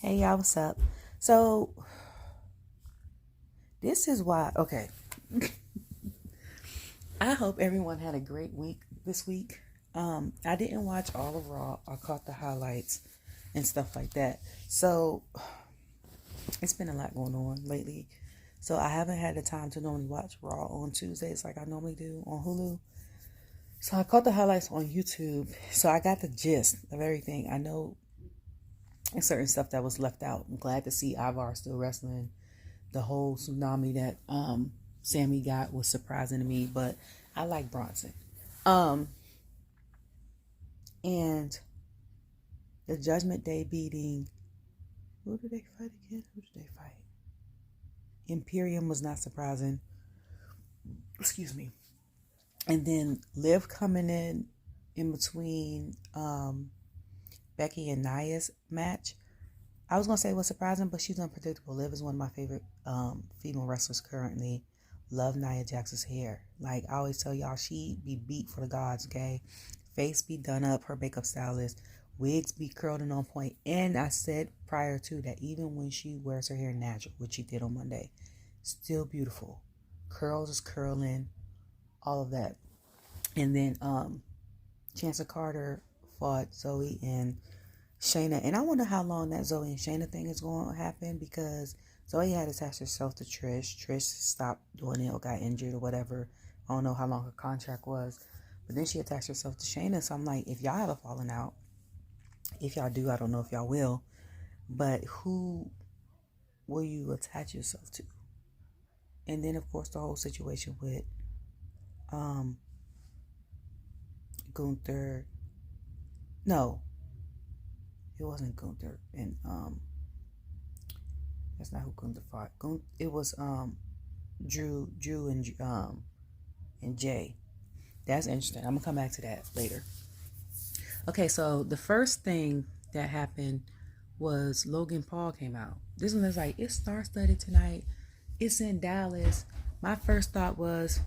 Hey y'all, what's up? So this is why, okay. I hope everyone had a great week this week. I didn't watch all of Raw. I caught the highlights and stuff like that. So it's been a lot going on lately. So I haven't had the time to normally watch Raw on Tuesdays like I normally do on Hulu. So I caught the highlights on YouTube. So I got the gist of everything. I know certain stuff that was left out. I'm glad to see Ivar still wrestling. The whole tsunami that Sammy got was surprising to me, but I like Bronson. Um, and the Judgment Day beating, who did they fight again? Who did they fight? Imperium was not surprising. Excuse me. And then Liv coming in between Becky and Nia's match. I was gonna say it was surprising, but she's unpredictable. Liv is one of my favorite female wrestlers currently. Love Nia Jax's hair. Like I always tell y'all, she be beat for the gods, okay? Face be done up, her makeup stylist, wigs be curled and on point. And I said prior to that, even when she wears her hair natural, which she did on Monday, still beautiful. Curls is curling, all of that. And then Chance Carter fought Zoe and Shayna, and I wonder how long that Zoe and Shayna thing is going to happen because Zoe had attached herself to Trish. Trish stopped doing it or got injured or whatever. I don't know how long her contract was, but then she attached herself to Shayna. So I'm like, if y'all have a falling out, if y'all do, I don't know if y'all will, but who will you attach yourself to? And then of course the whole situation with Gunther. No, it wasn't Gunther, and that's not who Gunther fought. It was Drew and Jay. That's interesting. I'm gonna come back to that later. Okay, so the first thing that happened was Logan Paul came out. This one was like, it's star-studded tonight. It's in Dallas. My first thought was,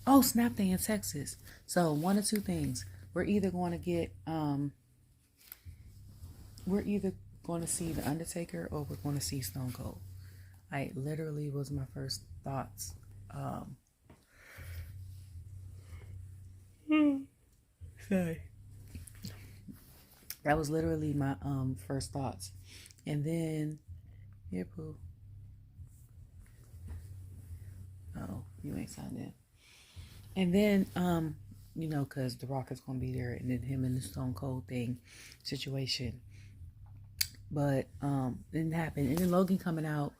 oh snap, they in Texas. So one of two things. We're either going to get we're either going to see The Undertaker or we're going to see Stone Cold. Like, literally was my first thoughts. Sorry. That was literally my first thoughts. And then, here, poo. Oh, you ain't signed in. And then, because The Rock is going to be there, and then him and the Stone Cold thing situation. But it didn't happen. And then Logan coming out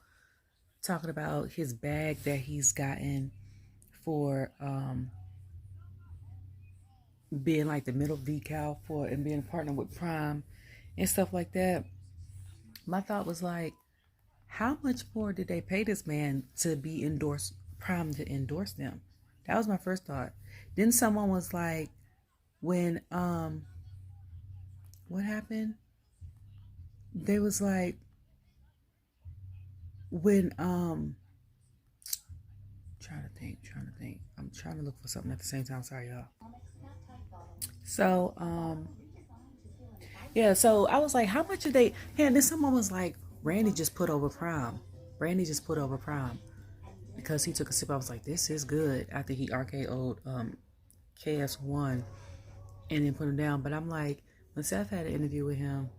talking about his bag that he's gotten for being like the middle decal for and being a partner with Prime and stuff like that. My thought was like, how much more did they pay this man to be endorsed, Prime to endorse them? That was my first thought. Then someone was like, when what happened? They was like, when trying to think. I'm trying to look for something at the same time. Sorry, y'all. So yeah, so I was like, how much did they? Yeah, and then someone was like, Randy just put over Prime. Randy just put over Prime because he took a sip. I was like, this is good after he RKO'd KS1 and then put him down. But I'm like, when Seth had an interview with him,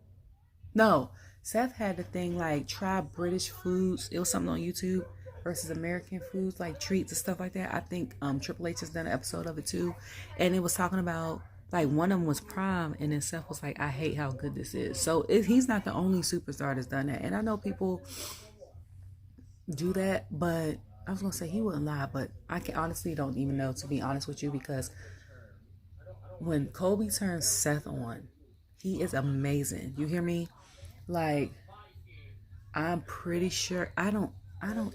no, Seth had the thing like try British foods. It was something on YouTube versus American foods, like treats and stuff like that. I think Triple H has done an episode of it too, and it was talking about like one of them was Prime, and then Seth was like, "I hate how good this is." So he's not the only superstar that's done that, and I know people do that, but I was gonna say he wouldn't lie, but I can honestly don't even know, to be honest with you, because when Kobe turns Seth on, he is amazing. You hear me? Like, I'm pretty sure I don't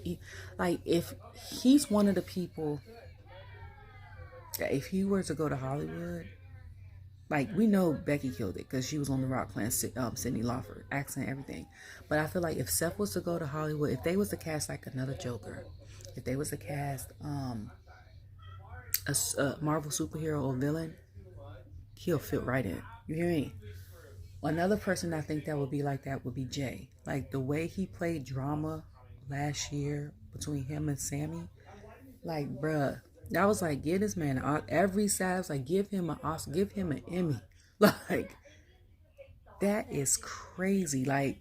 eat, like, if he's one of the people that if he were to go to Hollywood, like, we know Becky killed it because she was on The Rock playing Cyndi Lauper, accent, everything. But I feel like if Seth was to go to Hollywood, if they was to cast like another Joker, if they was to cast a Marvel superhero or villain, he'll fit right in. You hear me? Another person I think that would be like that would be Jay. Like the way he played drama last year between him and Sammy. Like, bruh, I was like, give this man every side. I was like, give him an Oscar, give him an Emmy. Like, that is crazy. Like,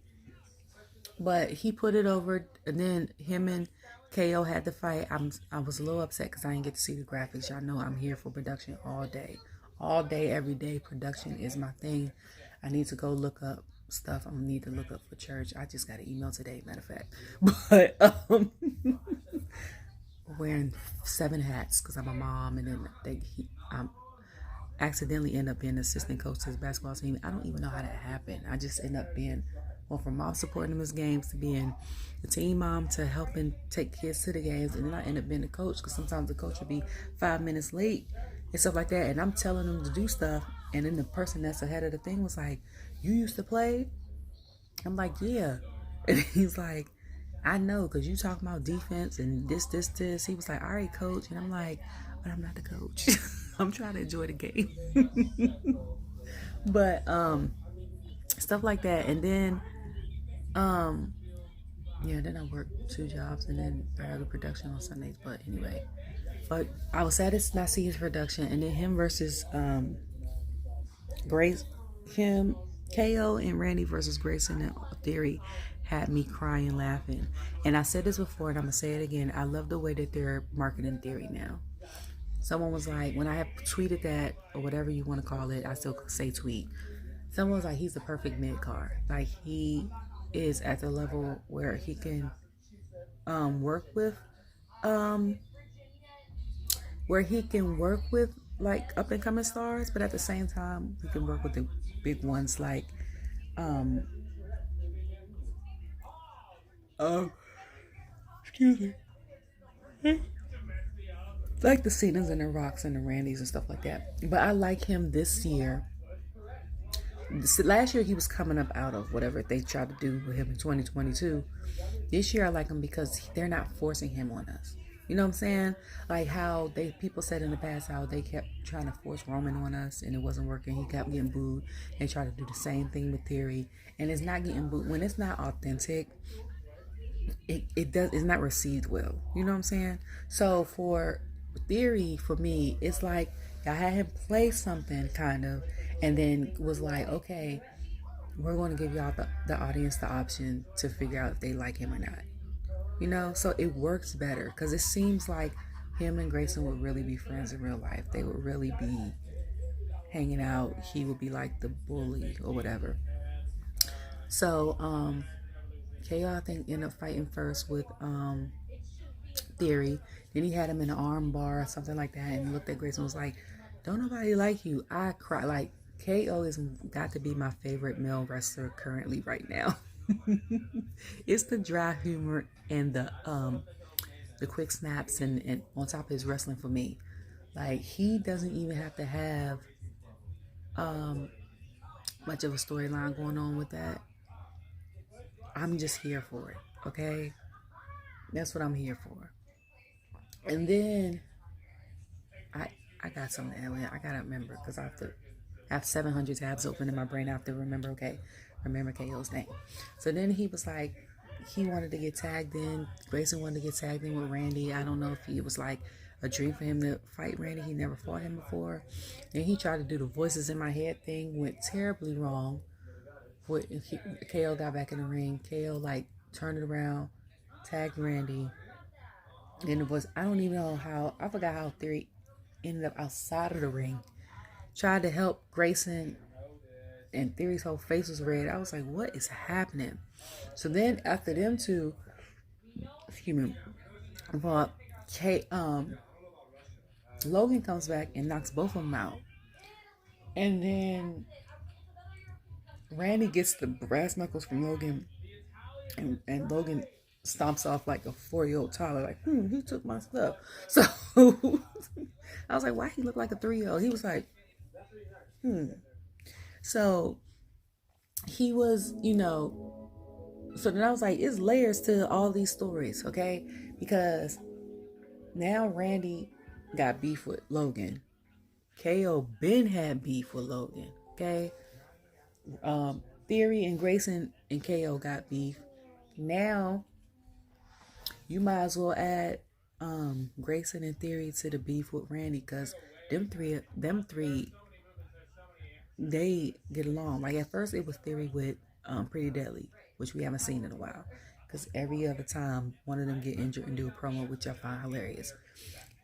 but he put it over, and then him and KO had to fight. I was a little upset because I didn't get to see the graphics. Y'all know I'm here for production all day, every day. Production is my thing. I need to go look up stuff. I need to look up for church. I just got an email today, matter of fact. But wearing 7 hats because I'm a mom, and then I accidentally end up being assistant coach to his basketball team. I don't even know how that happened. I just end up being, well, from mom supporting him his games to being the team mom to helping take kids to the games, and then I end up being the coach because sometimes the coach would be 5 minutes late and stuff like that, and I'm telling them to do stuff, and then the person that's ahead of the thing was like, "You used to play?" I'm like, "Yeah," and he's like, "I know, because you talk about defense and this. He was like, "All right, coach." And I'm like, "But I'm not the coach." I'm trying to enjoy the game. But stuff like that. And then then I work 2 jobs, and then I have a production on Sundays. But anyway. But I was sad to not see his production. And then him versus KO and Randy versus Grayson and Theory had me crying, laughing. And I said this before, and I'm going to say it again. I love the way that they're marketing Theory now. Someone was like, when I have tweeted that, or whatever you want to call it, I still say tweet. Someone was like, he's the perfect mid-card. Like, he is at the level where he can work with like up and coming stars, but at the same time he can work with the big ones like excuse me, like the Cenas and the Rocks and the Randys and stuff like that. But I like him this year. Last year he was coming up out of whatever they tried to do with him in 2022. This year I like him because they're not forcing him on us. You know what I'm saying? Like how people said in the past how they kept trying to force Roman on us and it wasn't working. He kept getting booed. They tried to do the same thing with Theory, and it's not getting booed. When it's not authentic, it's not received well. You know what I'm saying? So for Theory, for me, it's like I had him play something kind of, and then was like, okay, we're going to give y'all the audience the option to figure out if they like him or not. You know, so it works better because it seems like him and Grayson would really be friends in real life. They would really be hanging out. He would be like the bully or whatever. So, KO, I think, ended up fighting first with Theory. Then he had him in an arm bar or something like that, and looked at Grayson and was like, "Don't nobody like you." I cry. Like, KO has got to be my favorite male wrestler currently right now. It's the dry humor and the quick snaps and on top of his wrestling for me. Like, he doesn't even have to have much of a storyline going on with that. I'm just here for it, okay? That's what I'm here for. And then I got something to add. I gotta remember because I have 700 tabs open in my brain. I have to remember KO's name. So then he was like, he wanted to get tagged in. Grayson wanted to get tagged in with Randy. I don't know if it was like a dream for him to fight Randy. He never fought him before. And he tried to do the voices in my head thing. Went terribly wrong. KO got back in the ring. KO like turned it around, tagged Randy. And it was, I don't even know how, I forgot how Theory ended up outside of the ring. Tried to help Grayson, and Theory's whole face was red. I was like, what is happening? So then after them two, Logan comes back and knocks both of them out. And then Randy gets the brass knuckles from Logan, and Logan stomps off like a 4-year-old toddler, like, he took my stuff. So I was like, why he look like a 3-year-old? He was like, So he was, so then I was like, it's layers to all these stories, okay? Because now Randy got beef with Logan. KO Ben had beef with Logan, okay? Theory and Grayson and KO got beef. Now you might as well add Grayson and Theory to the beef with Randy, because them three, they get along. Like at first it was Theory with Pretty Deadly, which we haven't seen in a while. Because every other time one of them get injured and do a promo, which I find hilarious.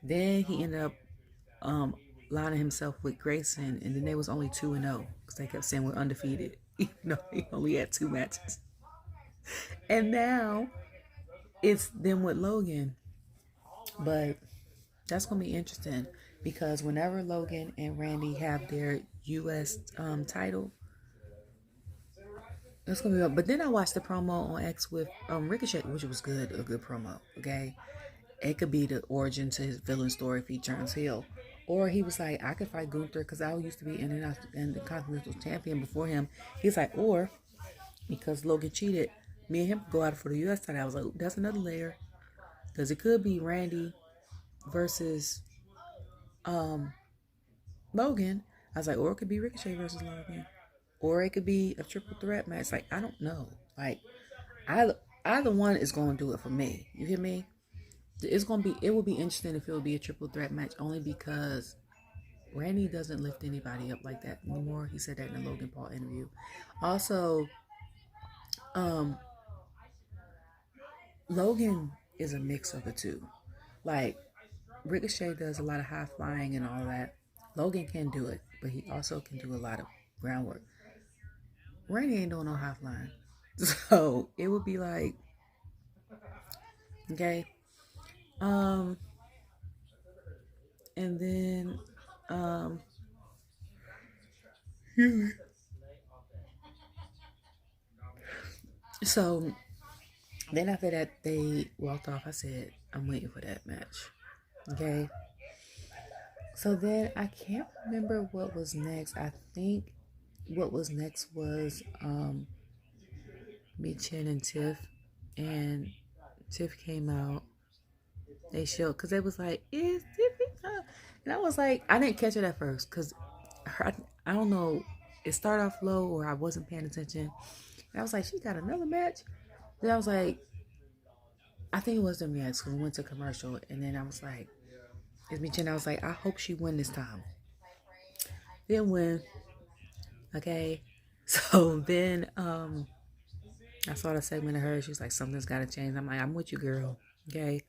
Then he ended up lining himself with Grayson, and then they was only 2-0 because they kept saying we're undefeated, even though he only had 2 matches. And now it's them with Logan, but that's gonna be interesting because whenever Logan and Randy have their U.S. Title, it's gonna be up. But then I watched the promo on X with Riccochet, which was good, a good promo. Okay, it could be the origin to his villain story if he turns heel. Or he was like, I could fight Gunther because I used to be in the Continental Champion before him. He's like, or because Logan cheated, me and him could go out for the U.S. title. I was like, that's another layer. Because it could be Randy versus Logan. I was like, or it could be Ricochet versus Logan. Or it could be a triple threat match. Like, I don't know. Like, either one is going to do it for me. You hear me? It will be interesting if it will be a triple threat match only because Randy doesn't lift anybody up like that anymore. He said that in the Logan Paul interview. Also, Logan is a mix of the two. Like, Ricochet does a lot of high flying and all that. Logan can do it, but he also can do a lot of groundwork. Randy ain't doing no high flying. So it would be like, okay. And then so then after that they walked off. I said, I'm waiting for that match. Okay. So then I can't remember what was next. I think what was next was Michin and Tiff. And Tiff came out. They showed, because they was like, is Tiffany? And I was like, I didn't catch it at first because I don't know, it started off low or I wasn't paying attention. And I was like, she got another match? Then I was like, I think it was the match because we went to commercial. And then I was like, it's Michin. I was like, I hope she win this time. Then win. Okay. So then I saw the segment of her. She was like, something's got to change. I'm like, I'm with you, girl. Okay.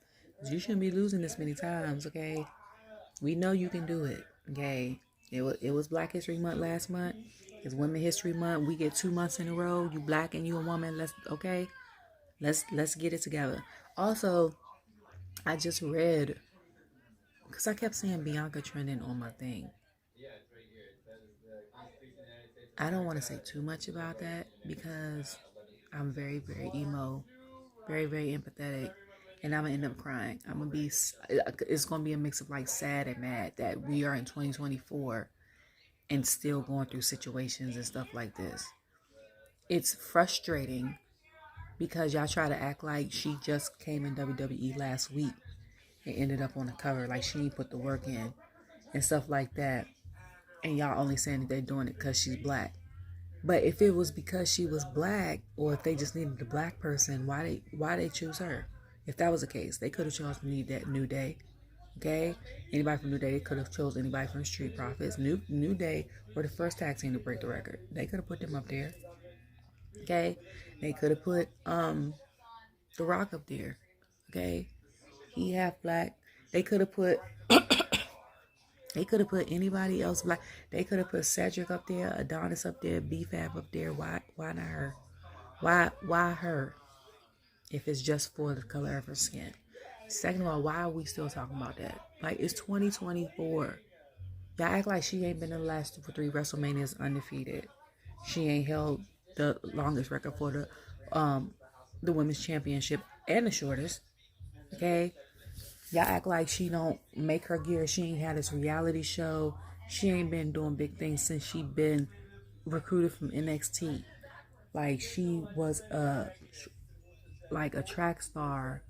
You shouldn't be losing this many times. Okay. We know you can do it. Okay. It was Black History Month last month. It's Women History Month. We get 2 months in a row. You black and you a woman. Let's get it together. Also, I just read, because I kept saying Bianca trending on my thing. I don't want to say too much about that because I'm very, very emo, very, very empathetic, and I'm gonna end up crying. It's gonna be a mix of like sad and mad that we are in 2024 and still going through situations and stuff like this. It's frustrating because y'all try to act like she just came in WWE last week and ended up on the cover, like she didn't put the work in and stuff like that. And y'all only saying that they're doing it because she's black. But if it was because she was black, or if they just needed a black person, why they choose her? If that was the case, they could have chosen New Day. Okay, anybody from New Day. They could have chose anybody from Street Profits. New Day were the first tag team to break the record. They could have put them up there. Okay, they could have put The Rock up there. Okay, he half black. They could have put anybody else black. They could have put Cedric up there, Adonis up there, B-Fab up there. Why not her? Why her? If it's just for the color of her skin. Second of all, why are we still talking about that? Like, it's 2024. Y'all act like she ain't been in the last 2 or 3 WrestleManias undefeated. She ain't held the longest record for the women's championship and the shortest. Okay? Y'all act like she don't make her gear. She ain't had this reality show. She ain't been doing big things since she been recruited from NXT. Like, she was a track star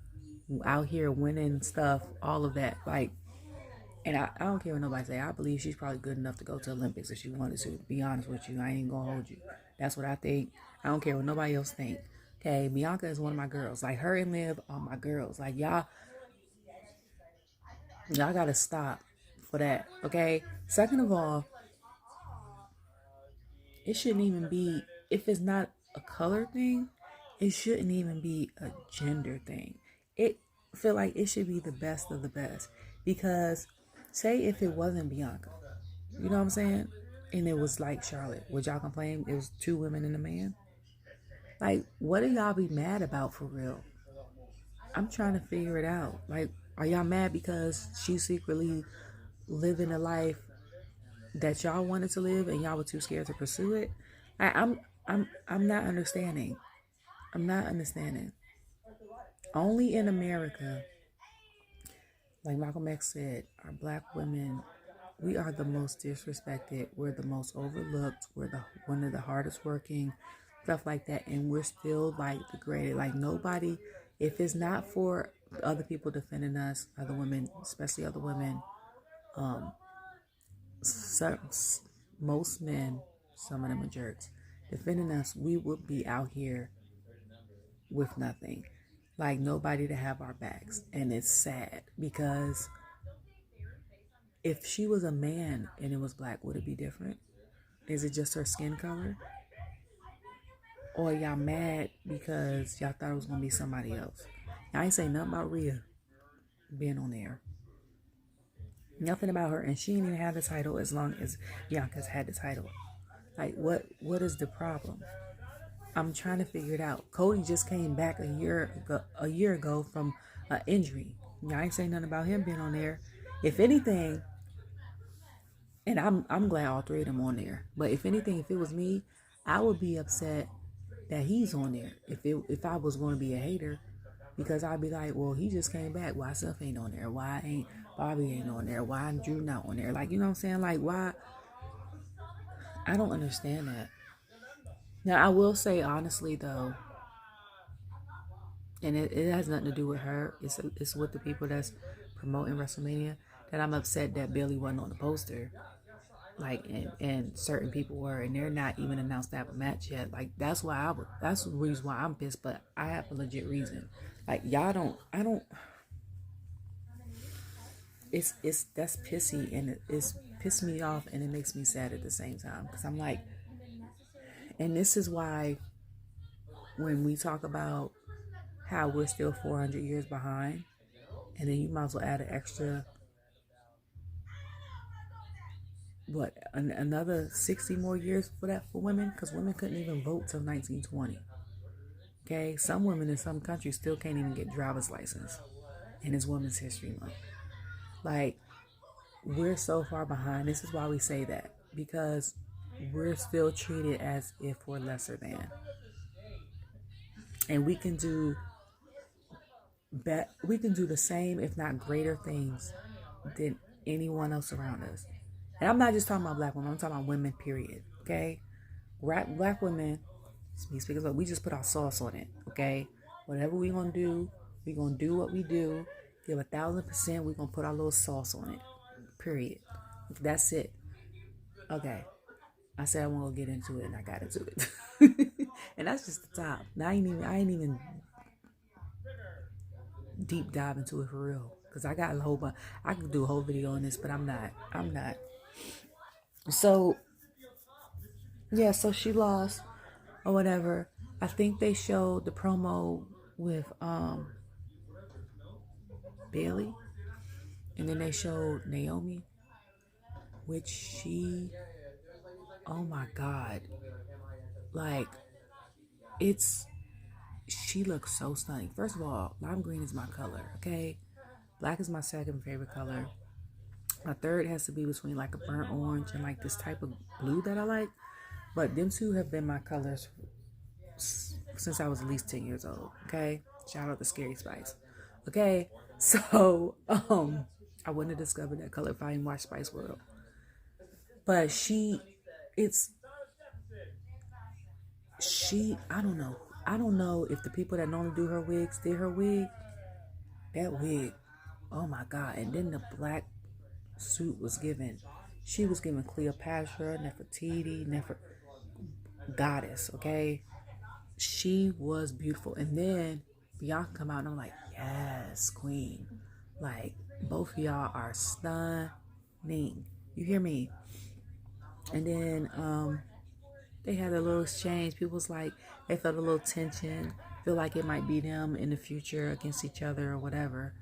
out here winning stuff, all of that. Like, and I don't care what nobody say. I believe she's probably good enough to go to Olympics if she wanted to. Be honest with you, I ain't gonna hold you. That's what I think. I don't care what nobody else think. Okay, Bianca is one of my girls. Like, her and Liv are my girls. Like, y'all gotta stop for that. Okay. Second of all, it shouldn't even be, if it's not a color thing, it shouldn't even be a gender thing. It feel like it should be the best of the best. Because say if it wasn't Bianca, you know what I'm saying? And it was like Charlotte, would y'all complain? It was 2 women and a man. Like, what do y'all be mad about for real? I'm trying to figure it out. Like, are y'all mad because she's secretly living a life that y'all wanted to live and y'all were too scared to pursue it? I'm not understanding. I'm not understanding. Only in America, like Malcolm X said, are black women, we are the most disrespected. We're the most overlooked. We're one of the hardest working, stuff like that. And we're still like degraded. Like, nobody, if it's not for other people defending us, other women, especially other women, most men, some of them are jerks, defending us, we would be out here with nothing. Like, nobody to have our backs. And it's sad because if she was a man and it was black, would it be different? Is it just her skin color? Or y'all mad because y'all thought it was going to be somebody else? I ain't saying nothing about Rhea being on there. Nothing about her. And she didn't even have the title as long as Bianca's had the title. Like, what is the problem? I'm trying to figure it out. Cody just came back a year ago from an injury. Y'all ain't saying nothing about him being on there. If anything, and I'm glad all 3 of them on there. But if anything, if it was me, I would be upset that he's on there. If I was going to be a hater, because I'd be like, well, he just came back. Why Seth ain't on there? Why ain't Bobby ain't on there? Why Drew not on there? Like, you know what I'm saying? Like, why? I don't understand that. Now, I will say honestly though, and it has nothing to do with her. It's with the people that's promoting WrestleMania, that I'm upset that Bayley wasn't on the poster. Like, and certain people were, and they're not even announced to have a match yet. Like, that's the reason why I'm pissed. But I have a legit reason. Like, I don't. It's that's pissy, and it's pissed me off, and it makes me sad at the same time, because I'm like, and this is why when we talk about how we're still 400 years behind, and then you might as well add an extra, another 60 more years for women, because women couldn't even vote till 1920. Okay, some women in some countries still can't even get driver's license, and it's Women's History Month. Like, we're so far behind. This is why we say that, because we're still treated as if we're lesser than, and we can do the same, if not greater, things than anyone else around us. And I'm not just talking about black women. I'm talking about women, period. Okay, black women. We just put our sauce on it. Okay, whatever we gonna do, we gonna do what we do. Give 1,000%. We gonna put our little sauce on it. Period. That's it. Okay. I said I won't get into it, and I got into it. And that's just the top. Now I ain't even deep dive into it for real, because I got a whole bunch. I could do a whole video on this, but I'm not. So yeah, so she lost or whatever. I think they showed the promo with Bayley, and then they showed Naomi, which oh my God, like, she looks so stunning. First of all, lime green is my color, okay? Black is my second favorite color. My third has to be between like a burnt orange and like this type of blue that I like. But them two have been my colors since I was at least 10 years old, okay? Shout out to Scary Spice. Okay, so I wouldn't have discovered that color if I didn't watch Spice World. But I don't know. I don't know if the people that normally do her wigs did her wig. That wig, oh my God. And then the black suit was given. She was given Cleopatra, Nefertiti, goddess, okay? She was beautiful. And then Bianca come out and I'm like, yes, queen. Like, both of y'all are stunning. You hear me? And then they had a little exchange. People was like, they felt a little tension, feel like it might be them in the future against each other or whatever.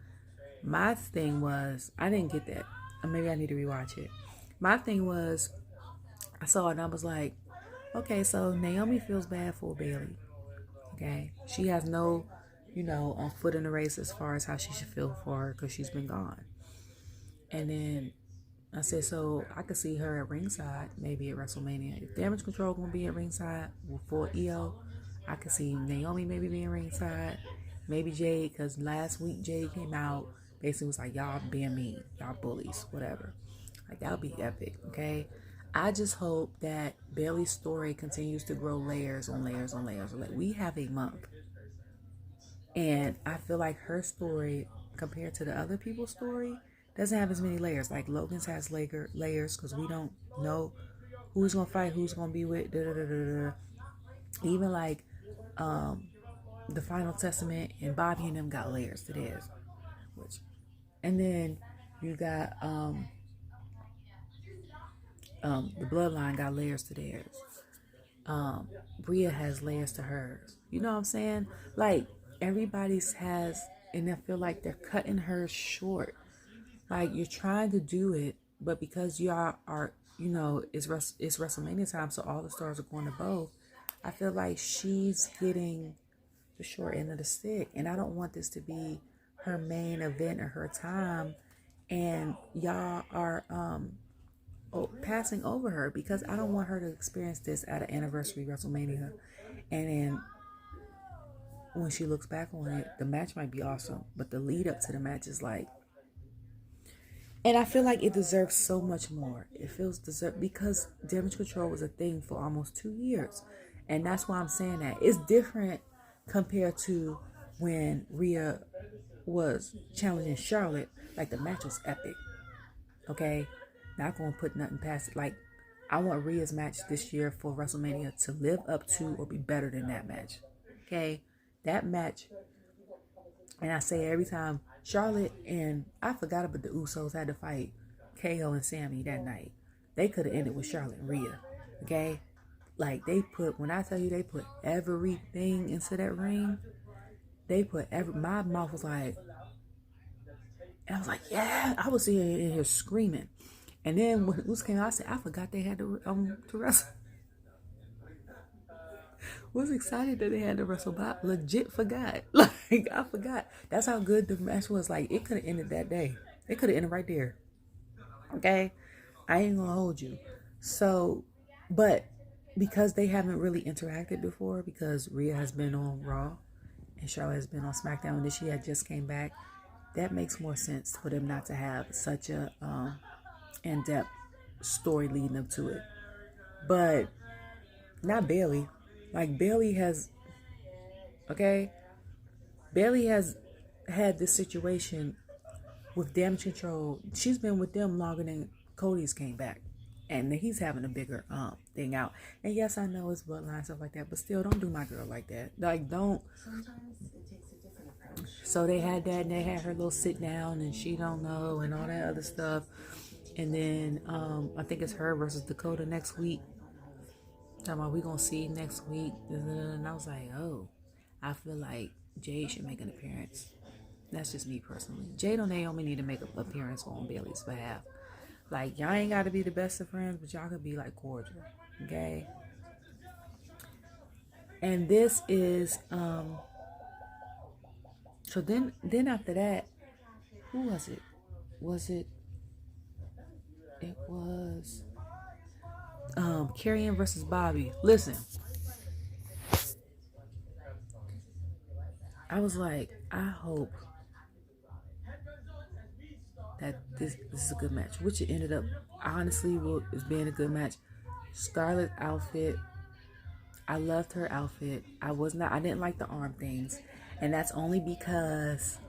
My thing was, I didn't get that. Or maybe I need to rewatch it. My thing was, I saw it and I was like, okay, so Naomi feels bad for Bayley. Okay. She has no, foot in the race as far as how she should feel for her because she's been gone. And then I said, so I could see her at ringside, maybe at WrestleMania. If Damage Control gonna be at ringside for EO, I could see Naomi maybe being ringside, maybe Jade, because last week Jade came out, basically was like, y'all being mean, y'all bullies, whatever. Like, that would be epic, okay? I just hope that Bayley's story continues to grow layers on layers on layers. Like, we have a month. And I feel like her story, compared to the other people's story, doesn't have as many layers. Like, Logan's has layers because we don't know who's going to fight, who's going to be with, Even like the Final Testament and Bobby and them got layers to theirs. And then you got the bloodline got layers to theirs. Bria has layers to hers. You know what I'm saying? Like, everybody's has, and I feel like they're cutting hers short. Like, you're trying to do it, but because y'all are, it's WrestleMania time, so all the stars are going to both. I feel like she's getting the short end of the stick, and I don't want this to be her main event or her time, and y'all are passing over her, because I don't want her to experience this at an anniversary WrestleMania, and then when she looks back on it, the match might be awesome, but the lead up to the match is like, and I feel like it deserves so much more. It feels deserved because Damage Control was a thing for almost 2 years, and that's why I'm saying that it's different compared to when Rhea was challenging Charlotte. Like, the match was epic. Okay, not gonna put nothing past it. Like, I want Rhea's match this year for WrestleMania to live up to or be better than that match. Okay, that match, and I say every time, Charlotte and I forgot about the Usos had to fight KO and Sammy that night. They could have ended with Charlotte and Rhea. Okay, like, when I tell you they put everything into that ring, my mouth was like, I was like, yeah, I was sitting in here screaming. And then when Usos came out, I said, I forgot they had to wrestle. Was excited that they had to wrestle, but I legit forgot. Like, I forgot. That's how good the match was. Like, it could have ended that day. It could have ended right there. Okay? I ain't gonna hold you. So, but because they haven't really interacted before, because Rhea has been on Raw and Charlotte has been on Smackdown, and then she had just came back, that makes more sense for them not to have such a in-depth story leading up to it. But not Bayley. Like, Bayley has had this situation with Damage Control. She's been with them longer than Cody's came back, and he's having a bigger thing out. And yes, I know it's bloodline, stuff like that, but still, don't do my girl like that. Like, don't. Sometimes it takes a different approach. So they had that, and they had her little sit down, and she don't know, and all that other stuff. And then I think it's her versus Dakota next week. Talking about we gonna see next week, and I was like, oh, I feel like Jade should make an appearance. That's just me personally. Jade and Naomi need to make an appearance on Bayley's behalf. Like, y'all ain't got to be the best of friends, but y'all could be like cordial, okay? And this is so then after that, who was it? It was Karrion versus Bobby. Listen, I was like, I hope that this is a good match, which it ended up honestly is being a good match. Scarlett's outfit, I loved her outfit. I didn't like the arm things, and that's only because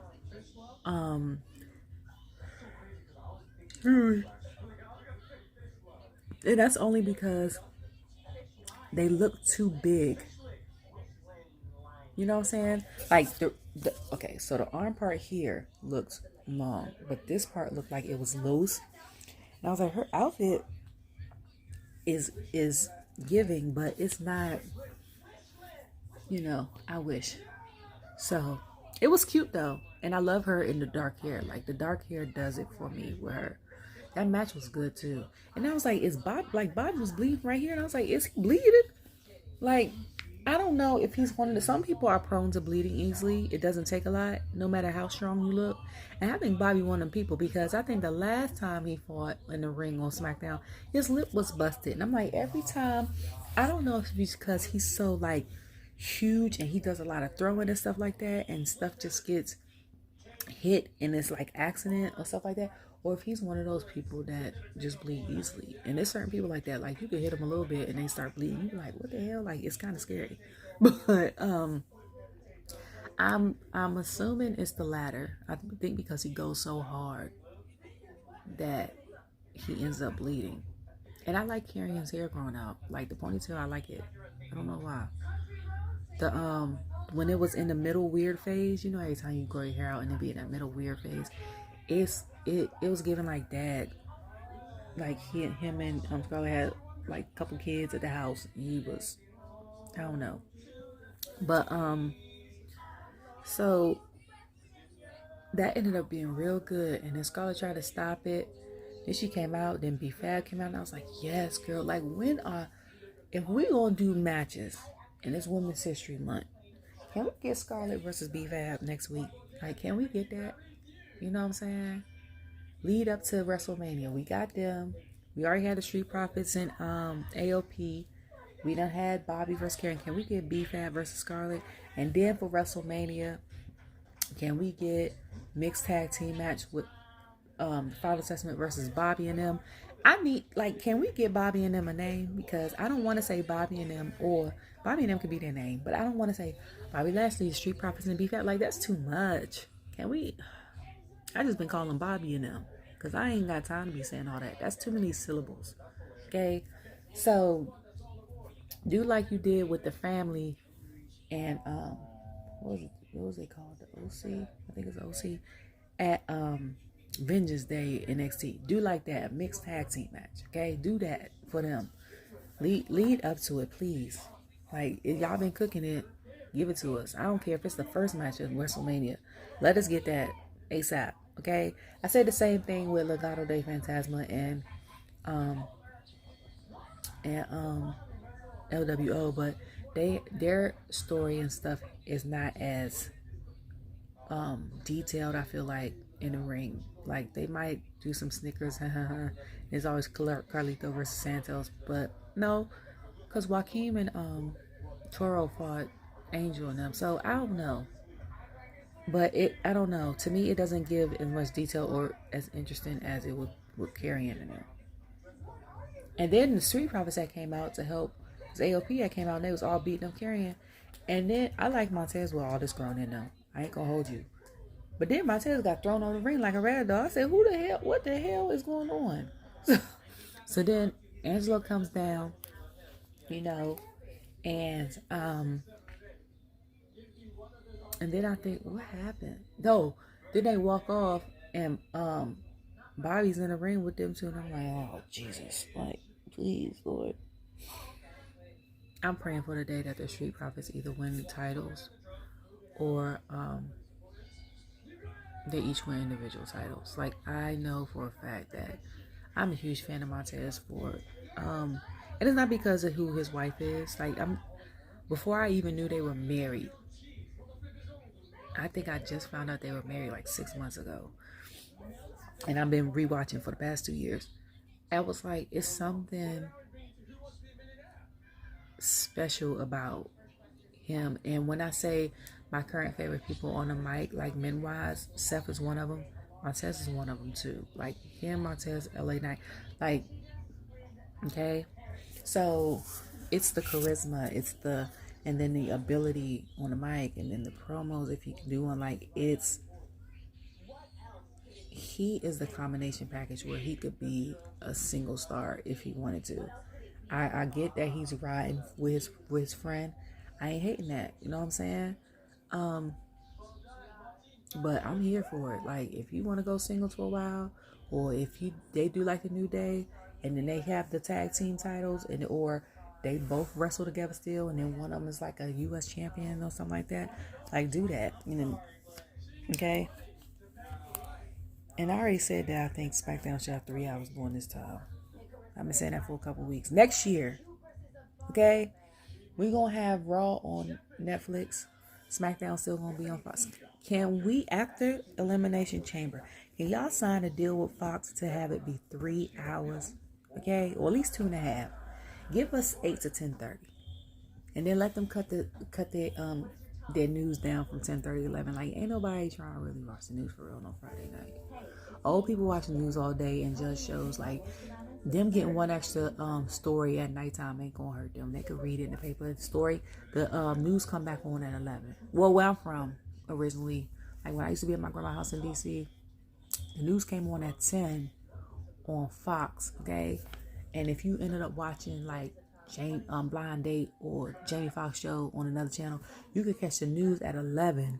they look too big. You know what I'm saying? Like okay, so the arm part here looks long, but this part looked like it was loose. And I was like, her outfit is giving, but it's not, I wish. So it was cute though. And I love her in the dark hair. Like the dark hair does it for me with her. That match was good too. And I was like, is Bob, like Bob was bleeding right here. And I was like, is he bleeding? Like, I don't know if he's one of the, some people are prone to bleeding easily. It doesn't take a lot, no matter how strong you look. And I think Bobby one of them people, because I think the last time he fought in the ring on Smackdown, his lip was busted. And I'm like, every time, I don't know if it's because he's so like huge and he does a lot of throwing and stuff like that, and stuff just gets hit and it's like accident or stuff like that, or if he's one of those people that just bleed easily. And there's certain people like that, like you can hit them a little bit and they start bleeding. You're like, what the hell? Like, it's kind of scary. But I'm assuming it's the latter. I think because he goes so hard that he ends up bleeding. And I like Karrion's hair growing out, like the ponytail. I like it. I don't know why. The when it was in the middle weird phase, every time you grow your hair out and it be in that middle weird phase, it was giving like dad. Like him and Scarlett had like a couple kids at the house. He was, I don't know, but so that ended up being real good. And then Scarlett tried to stop it. Then she came out. Then B-Fab came out, and I was like, yes, girl. Like, if we gonna do matches and it's Women's History Month, can we get Scarlett versus B-Fab next week? Like, can we get that? You know what I'm saying? Lead up to WrestleMania. We got them. We already had the Street Profits and AOP. We done had Bobby versus Karrion. Can we get B-Fab versus Scarlett? And then for WrestleMania, can we get mixed tag team match with Final Testament versus Bobby and them? I need, like, can we get Bobby and them a name? Because I don't want to say Bobby and them, or Bobby and them could be their name, but I don't want to say Bobby Lashley, Street Profits, and B-Fab. Like, that's too much. Can we? I just been calling Bobby and them because I ain't got time to be saying all that. That's too many syllables. Okay, so do like you did with the family and what was it called? The OC? I think it's OC at Vengeance Day NXT. Do like that mixed tag team match. Okay, do that for them. Lead up to it, please. Like, if y'all been cooking it, give it to us. I don't care if it's the first match of WrestleMania. Let us get that ASAP. Okay, I said the same thing with Legado de Fantasma and LWO, but their story and stuff is not as detailed, I feel like, in the ring. Like, they might do some snickers. It's always Carlito versus Santos, but no, because Joaquin and Toro fought Angel and them, so I don't know. But I don't know. To me, it doesn't give as much detail or as interesting as it would with Karrion in there. And then the Street Profits that came out to help, because AOP that came out and they was all beating up Karrion. And then I like Montez with all this grown in though. I ain't gonna hold you. But then Montez got thrown on the ring like a rag doll. I said, what the hell is going on? So then Angelo comes down, and then I think, what happened? No, then they walk off and Bobby's in the ring with them too, and I'm like, oh Jesus, like, please, Lord. I'm praying for the day that the Street Profits either win the titles or they each win individual titles. Like, I know for a fact that I'm a huge fan of Montez Ford. And it's not because of who his wife is. Like, before I even knew they were married, I think I just found out they were married like 6 months ago. And I've been rewatching for the past 2 years. I was like, it's something special about him. And when I say my current favorite people on the mic, like men-wise, Seth is one of them. Montez is one of them too. Like him, Montez, LA Knight. Like, okay. So it's the charisma, and then the ability on the mic, and then the promos, if he can do one, like, he is the combination package where he could be a single star if he wanted to. I get that he's riding with his friend. I ain't hating that. You know what I'm saying? Um, but I'm here for it. Like, if you want to go single for a while, or if they do like the New Day, and then they have the tag team titles, and or they both wrestle together still, and then one of them is like a U.S. champion or something like that. Like, do that. You know, okay? And I already said that I think SmackDown should have 3 hours during this time. I've been saying that for a couple weeks. Next year, okay? We're going to have Raw on Netflix. SmackDown still going to be on Fox. Can we, after Elimination Chamber, can y'all sign a deal with Fox to have it be 3 hours? Okay? Or at least 2.5. Give us 8 to 10:30. And then let them cut their news down from 10:30 to 11. Like, ain't nobody trying to really watch the news for real on Friday night. Old people watching the news all day and just shows like them getting one extra story at nighttime ain't gonna hurt them. They could read it in the paper. The news come back on at 11. Well, where I'm from originally, like when I used to be at my grandma's house in DC, the news came on at 10 on Fox. Okay, and if you ended up watching like Blind Date or Jamie Foxx show on another channel, you could catch the news at 11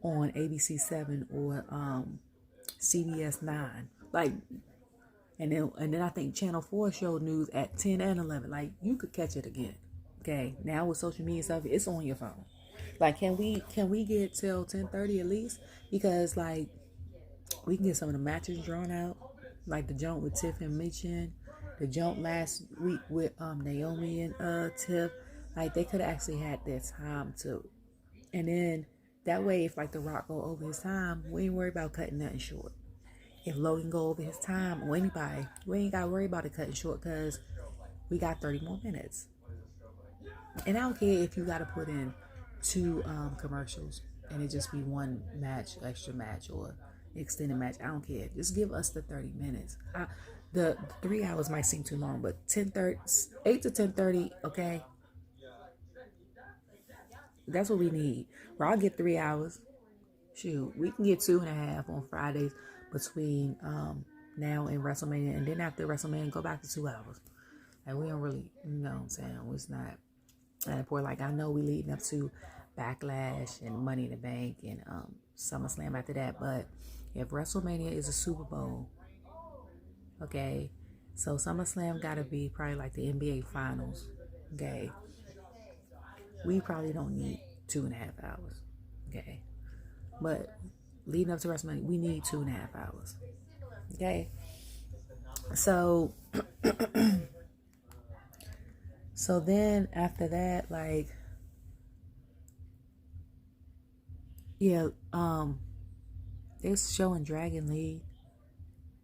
on ABC 7 or CBS 9. Like, and then I think Channel 4 showed news at 10 and 11. Like, you could catch it again. Okay, now with social media stuff, it's on your phone. Like, can we get till 10:30 at least? Because like we can get some of the matches drawn out, like the jump with Tiff and Michin, the jump last week with Naomi and Tiff. Like, they could have actually had their time to, and then that way, if like The Rock go over his time, we ain't worried about cutting nothing short. If Logan go over his time or anybody, we ain't got to worry about it cutting short because we got 30 more minutes. And I don't care if you got to put in 2 commercials and it just be one match, extra match, or extended match. I don't care. Just give us the 30 minutes. The 3 hours might seem too long, but 8 to 10:30, okay? That's what we need. Raw get 3 hours. Shoot, we can get 2.5 on Fridays between now and WrestleMania, and then after WrestleMania, go back to 2 hours. Like, we don't really, you know what I'm saying? It's not that important. Like, I know we leading up to Backlash and Money in the Bank and SummerSlam after that, but if WrestleMania is a Super Bowl, okay, so SummerSlam gotta be probably like the NBA Finals, okay? We probably don't need 2.5 hours, okay? But leading up to WrestleMania, we need 2.5 hours. Okay. So then after that, like, yeah, they're showing Dragon Lee,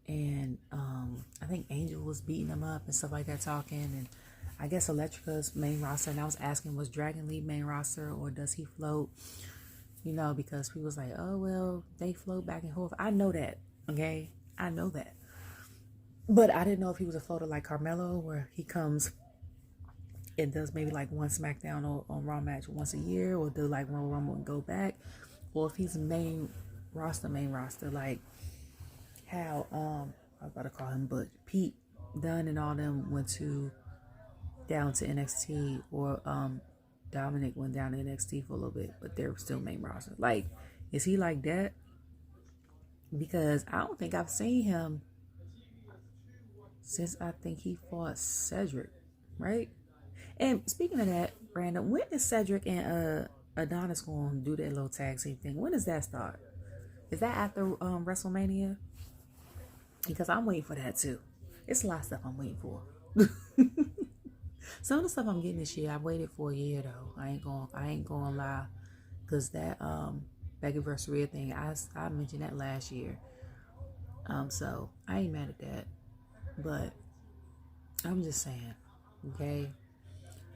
and I think Angel was beating them up and stuff like that, talking, and I guess Electrica's main roster, and I was asking, was Dragon Lee main roster or does he float? You know, because people was like, oh, well, they float back and forth. I know that, okay? I know that. But I didn't know if he was a floater like Carmelo, where he comes and does maybe like one SmackDown or on Raw match once a year, or do like Royal Rumble and go back. Or if he's main roster, like how, I was about to call him, but Pete Dunne and all them went down to NXT, or Dominic went down to NXT for a little bit, but they're still main roster. Like, is he like that? Because I don't think I've seen him since I think he fought Cedric, right? And speaking of that, Brandon, when is Cedric and Adonis going to do their little tag team thing? When does that start? Is that after WrestleMania? Because I'm waiting for that too. It's a lot of stuff I'm waiting for. Some of the stuff I'm getting this year, I waited for a year though. I ain't gonna lie, cause that Becky vs. Rhea thing, I mentioned that last year. So I ain't mad at that, but I'm just saying, okay.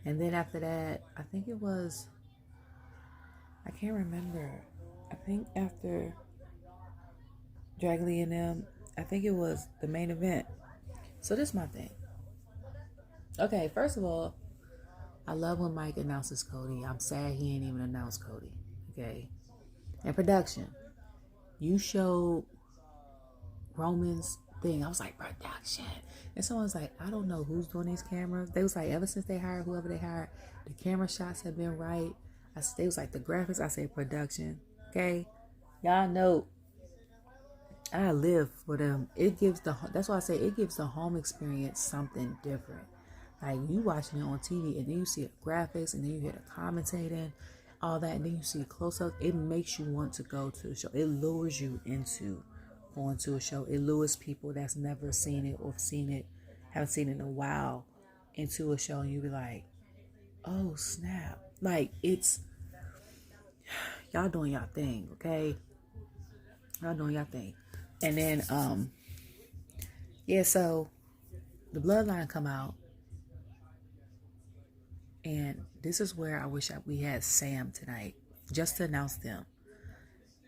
And then after that, I think it was, I can't remember. I think after Dragon Lee and them, I think it was the main event. So this is my thing. Okay, first of all, I love when Mike announces Cody. I'm sad he ain't even announced Cody. Okay. And production. You showed Roman's thing. I was like, production. And someone was like, I don't know who's doing these cameras. They was like, ever since they hired whoever they hired, the camera shots have been right. They was like, the graphics. I said, production. Okay. Y'all know I live for them. That's why I say it gives the home experience something different. Like you watching it on TV and then you see the graphics and then you hear the commentating, all that, and then you see close up. It makes you want to go to the show. It lures you into going to a show. It lures people that's never seen it or haven't seen it in a while into a show, and you be like, oh snap. Like it's y'all doing y'all thing, okay? Y'all doing y'all thing. And then so the bloodline come out, and this is where I wish we had Sam tonight, just to announce them,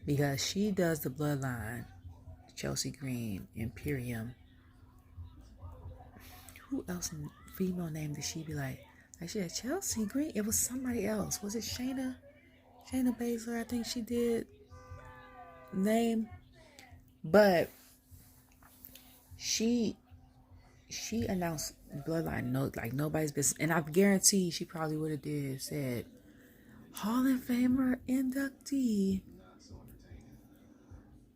because she does the bloodline, Chelsea Green, Imperium. Who else female name did she be like? Like she had Chelsea Green. It was somebody else. Was it Shayna? Shayna Baszler, I think she did name, but she announced bloodline, like nobody's business, and I guarantee she probably would have said Hall of Famer inductee,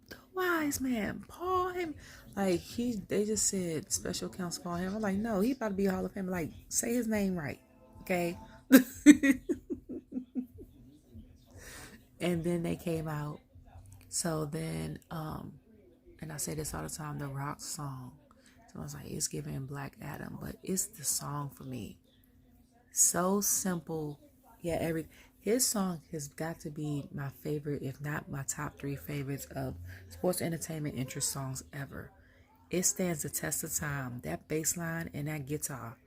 the wise man Paul him, like they just said special counsel Paul him. I'm like, no, he about to be a Hall of Famer. Like, say his name right, okay? And then they came out. So then and I say this all the time, the Rock song. So I was like, it's giving Black Adam, but it's the song for me. So simple. Yeah, his song has got to be my favorite, if not my top 3 favorites of sports entertainment interest songs ever. It stands the test of time. That bass line and that guitar.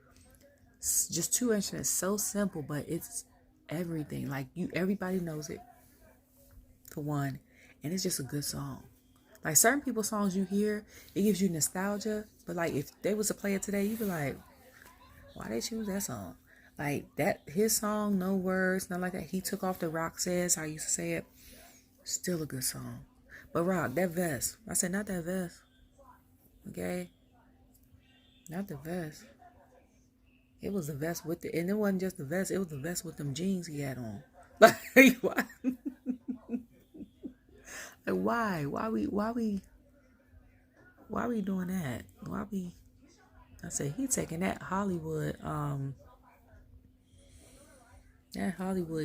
Just 2 instruments, so simple, but it's everything. Like everybody knows it, for one, and it's just a good song. Like certain people's songs you hear, it gives you nostalgia, but like if they was to play it today, you'd be like, why they choose that song? Like that, his song, no words, not like that. He took off the Rock says, how I used to say it. Still a good song. But Rock, that vest. I said, not that vest. Okay? Not the vest. It was the vest with and it wasn't just the vest, it was the vest with them jeans he had on. Like, why? Like, why? Why we doing that? I said, he taking that Hollywood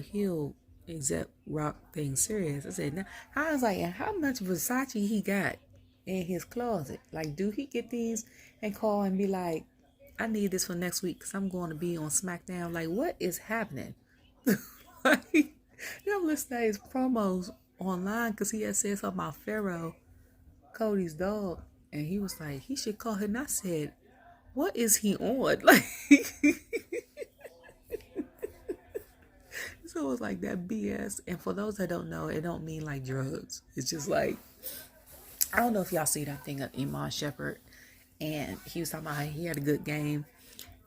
heel except Rock thing serious. I said, now, I was like, and how much Versace he got in his closet? Like, do he get these and call and be like, I need this for next week because I'm going to be on Smackdown? Like, what is happening? Like, I'm listening to his promos online because he had said something about Pharaoh, Cody's dog, and he was like, he should call him. And I said, what is he on? Like, so it was like that BS. And for those that don't know, it don't mean like drugs. It's just like, I don't know if y'all see that thing of Iman Shepherd, and he was talking about how he had a good game,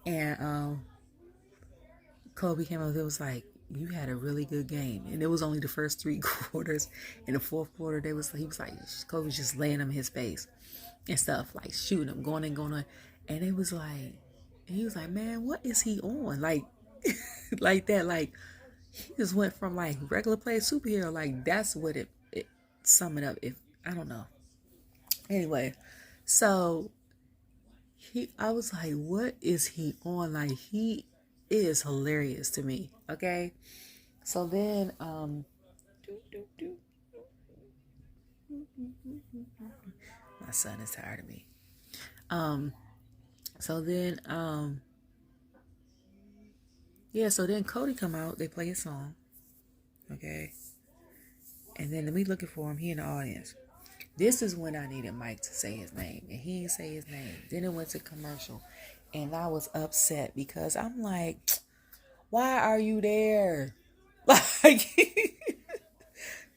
and Kobe came up. It was like, you had a really good game, and it was only the first 3 quarters. In the 4th quarter, he was like, Kobe was just laying him in his face and stuff, like shooting him, going on, and it was like, and he was like, man, what is he on? Like, like that, like he just went from like regular play superhero. Like that's what it sum it up. If I don't know. Anyway, so I was like, what is he on? Like he is hilarious to me. Okay. So then, my son is tired of me. So then, so then Cody come out, they play a song. Okay. And then me looking for him, he in the audience. This is when I needed Mike to say his name, and he didn't say his name. Then it went to commercial, and I was upset because I'm like, why are you there? Like,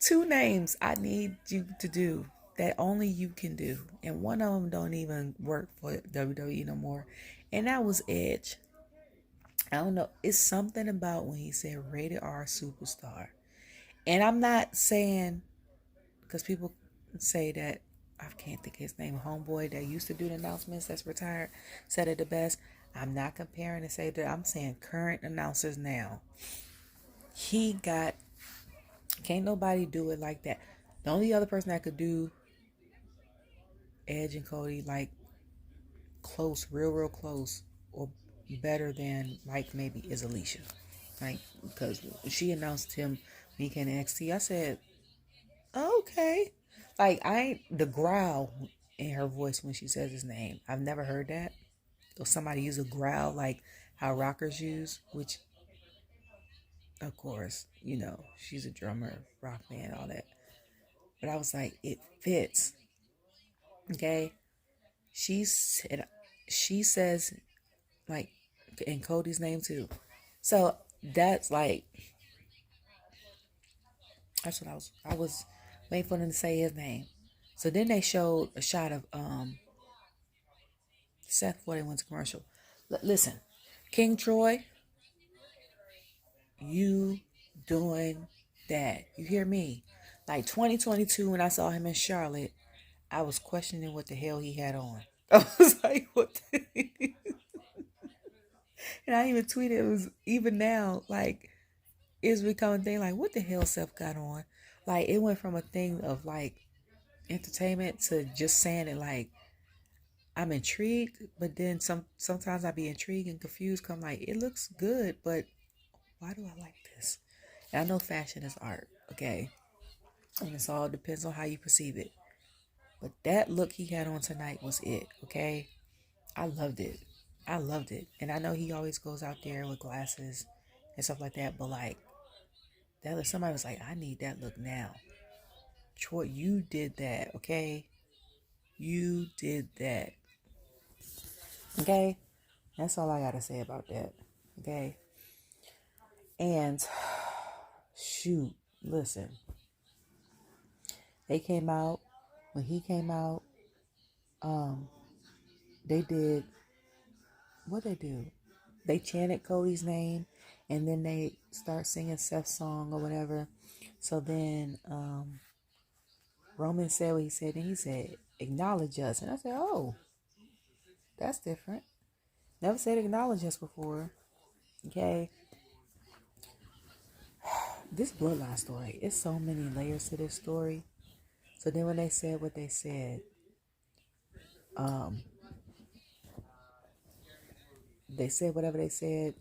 2 names I need you to do that only you can do, and one of them don't even work for WWE no more, and that was Edge. I don't know. It's something about when he said rated R superstar, and I'm not saying, because people say that I can't think of his name, homeboy that used to do the announcements that's retired, said it the best. I'm not comparing to say that, I'm saying current announcers now. Can't nobody do it like that. The only other person that could do Edge and Cody like close, real close, or better than Mike maybe is Alicia. Like, because she announced him when he came to NXT, I said, okay. Like, I ain't the growl in her voice when she says his name. I've never heard that. Or somebody use a growl like how rockers use, which, of course, she's a drummer, rock band, all that. But I was like, it fits. Okay. She says, like, in Cody's name too. So that's like, that's what I was waiting for them to say his name. So then they showed a shot of Seth before they went to commercial. Listen, King Troy, you doing that. You hear me? Like 2022 when I saw him in Charlotte, I was questioning what the hell he had on. I was like, what and I even tweeted, it was even now, like, it's becoming a thing like, what the hell Seth got on? Like, it went from a thing of like entertainment to just saying it like, I'm intrigued, but then sometimes I be intrigued and confused. Come like, it looks good, but why do I like this? And I know fashion is art, okay? And it's all depends on how you perceive it. But that look he had on tonight was it, okay? I loved it. I loved it. And I know he always goes out there with glasses and stuff like that, but like, that somebody was like, I need that look now. Troy, you did that, okay? You did that. Okay? That's all I gotta say about that. Okay? And shoot, listen. They came out, when he came out, they did, what they do? They chanted Cody's name, and then they start singing Seth's song or whatever. So then Roman said what he said, and he said, acknowledge us. And I said, oh, that's different. Never said acknowledge us before. Okay? This bloodline story, it's so many layers to this story. So then when they said what they said, they said whatever they said.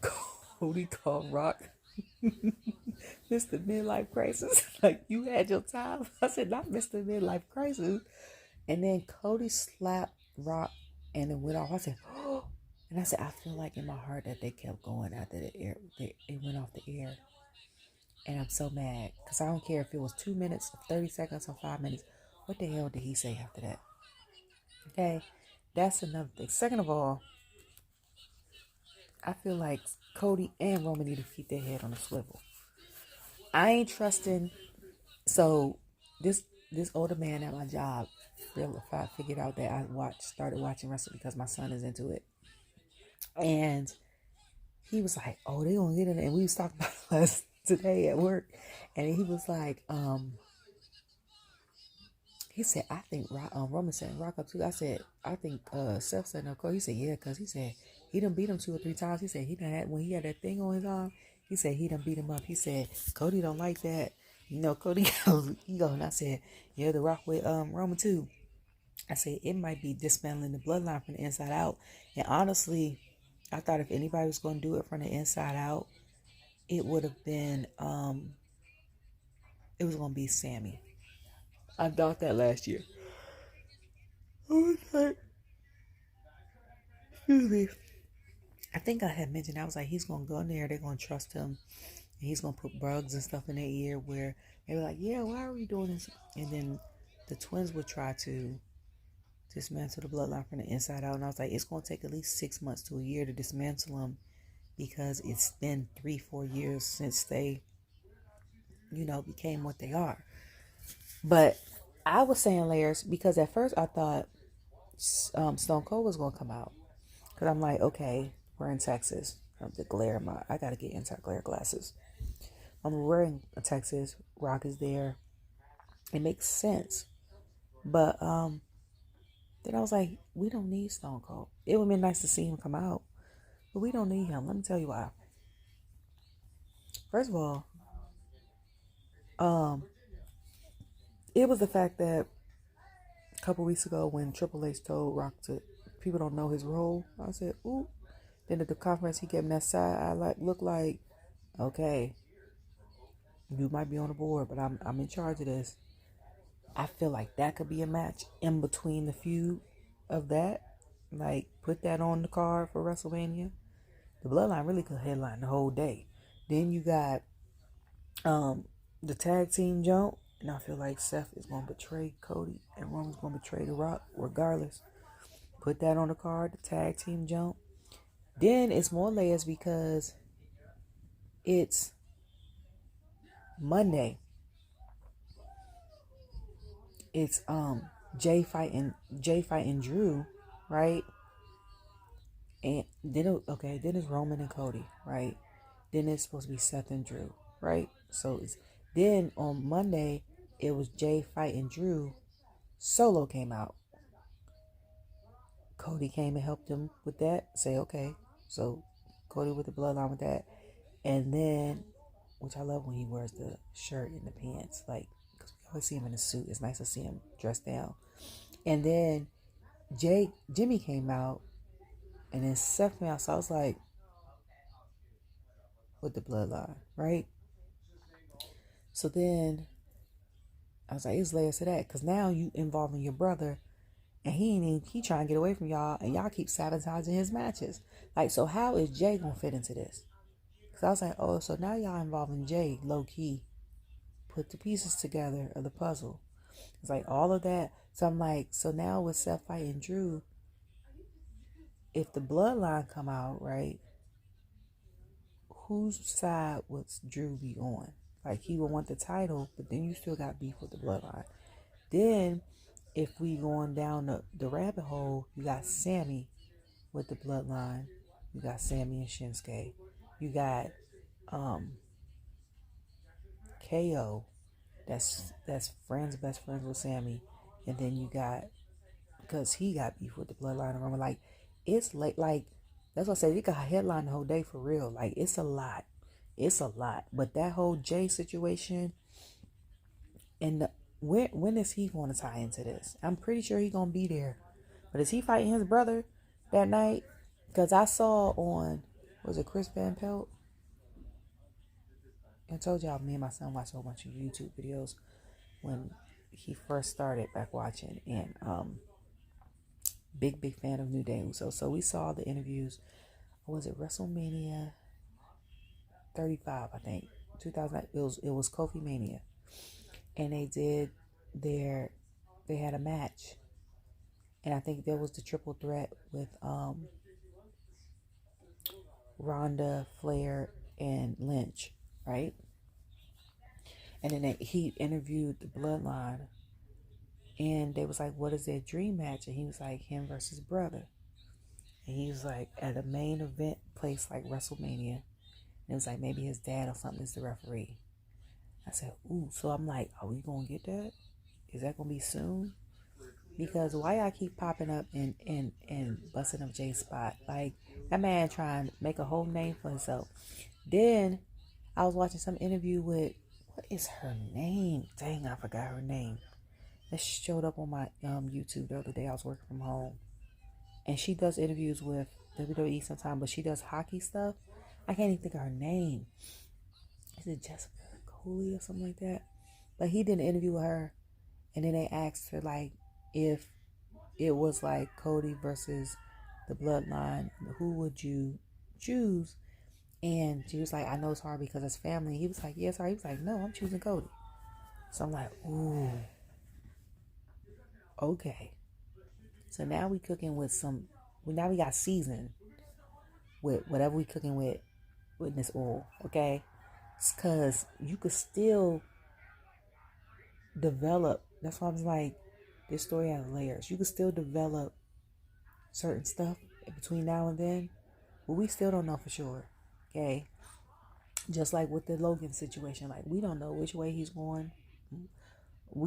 Cody called Rock Mr. Midlife Crisis. Like, you had your time. I said, not Mr. Midlife Crisis. And then Cody slapped Rock and it went off. I said, oh. And I said, I feel like in my heart that they kept going after the air. It went off the air. And I'm so mad. Because I don't care if it was 2 minutes, 30 seconds, or 5 minutes. What the hell did he say after that? Okay? That's another thing. Second of all, I feel like Cody and Roman need to keep their head on a swivel. I ain't trusting. So this older man at my job figured out that I started watching wrestling because my son is into it. And he was like, oh, they gonna get in it. And we was talking about us today at work. And he was like, he said, I think Roman said Rock up too. I said, I think Seth said no. He said, yeah, because he said he done beat him 2 or 3 times. He said he done had, when he had that thing on his arm, he said he done beat him up. He said Cody don't like that. Cody goes, and I said, yeah, the Rock with Roman too. I said it might be dismantling the bloodline from the inside out. And honestly, I thought if anybody was going to do it from the inside out, it would have been it was going to be Sammy. I thought that last year. I was like, excuse me. I think I had mentioned, I was like, he's going to go in there, they're going to trust him, and he's going to put bugs and stuff in their ear where they were like, yeah, why are we doing this? And then the twins would try to dismantle the bloodline from the inside out. And I was like, it's going to take at least 6 months to a year to dismantle them because it's been 3-4 years since they, became what they are. But I was saying layers because at first I thought Stone Cold was going to come out. Because I'm like, okay, we're in Texas. The glare, I got to get anti-glare glasses. We're in Texas. Rock is there. It makes sense. But then I was like, we don't need Stone Cold. It would have been nice to see him come out, but we don't need him. Let me tell you why. First of all, um, it was the fact that a couple weeks ago when Triple H told Rock to people don't know his role, I said, ooh. Then at the conference he gave me that side, I looked like, okay, you might be on the board, but I'm in charge of this. I feel like that could be a match in between the feud of that. Like, put that on the card for WrestleMania. The Bloodline really could headline the whole day. Then you got the tag team jump, and I feel like Seth is going to betray Cody, and Roman's going to betray The Rock, regardless. Put that on the card, the tag team jump. Then it's more layers because it's Monday. It's Jay fighting Drew, right? And then it's Roman and Cody, right? Then it's supposed to be Seth and Drew, right? So then on Monday it was Jay fighting Drew. Solo came out. Cody came and helped him with that. Say okay, so Cody with the bloodline with that, and then which I love when he wears the shirt and the pants, like because we always see him in a suit. It's nice to see him dressed down. And then Jimmy came out, and then Seth came out. So I was like, with the bloodline, right? So then I was like, it's layers to that, because now you involving your brother, and he trying to get away from y'all, and y'all keep sabotaging his matches. Like, so how is Jay gonna fit into this? Because I was like, oh, so now y'all involving Jay low key. Put the pieces together of the puzzle. It's like all of that. So I'm like, so now with Seth fighting Drew, if the bloodline come out, right, whose side would Drew be on? Like, he would want the title, but then you still got beef with the bloodline. Then, if we going down the rabbit hole, you got Sammy with the bloodline. You got Sammy and Shinsuke. You got KO. That's best friends with Sammy. And then you got, because he got beef with the bloodline and Roman. Like, it's like that's what I said. You got headline the whole day for real. Like, it's a lot. It's a lot. But that whole Jay situation, and when is he going to tie into this? I'm pretty sure he's going to be there. But is he fighting his brother that night? Because I saw on, was it Chris Van Pelt? I told y'all, me and my son watched a whole bunch of YouTube videos when he first started back watching. And big fan of New Day Uso. So we saw the interviews. Was it WrestleMania 35, I think. 2000. It was Kofi Mania. And they had a match. And I think there was the triple threat with Ronda, Flair, and Lynch, right? And then he interviewed the Bloodline, and they was like, what is their dream match? And he was like, him versus brother. And he was like, at a main event place like WrestleMania. And it was like, maybe his dad or something is the referee. I said, ooh. So I'm like, are we going to get that? Is that going to be soon? Because why y'all keep popping up and busting up Jay's spot? Like, that man trying to make a whole name for himself. Then I was watching some interview with, what is her name? Dang, I forgot her name. That showed up on my YouTube the other day. I was working from home. And she does interviews with WWE sometimes, but she does hockey stuff. I can't even think of her name. Is it Jessica Coley or something like that? But he did an interview with her, and then they asked her, like, if it was like Cody versus the Bloodline, who would you choose? And she was like, I know it's hard because it's family. He was like, yes, hard. He was like, no, I'm choosing Cody. So I'm like, ooh, okay. So now we cooking with now we got seasoned with whatever we cooking with this oil, okay? Because you could still develop. That's why I was like, this story has layers. You could still develop certain stuff between now and then, but we still don't know for sure, okay? Just like with the Logan situation, like, we don't know which way he's going.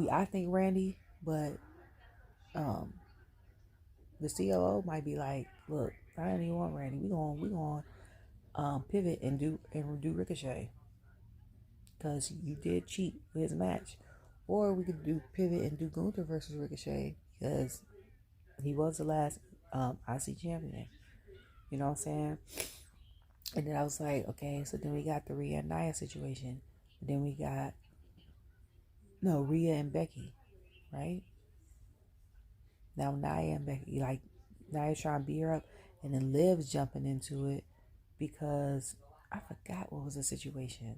I think Randy, but Um, the COO might be like, look, I don't even want Randy. We going pivot and do Ricochet because you did cheat with his match, or we could do pivot and do Gunther versus Ricochet because he was the last IC champion. You know what I'm saying? And then I was like, okay, so then we got the Rhea and Nia situation. Then we got Rhea and Becky, right? Now Nia and Becky, like Nia's trying to beat her up, and then Liv's jumping into it because I forgot what was the situation.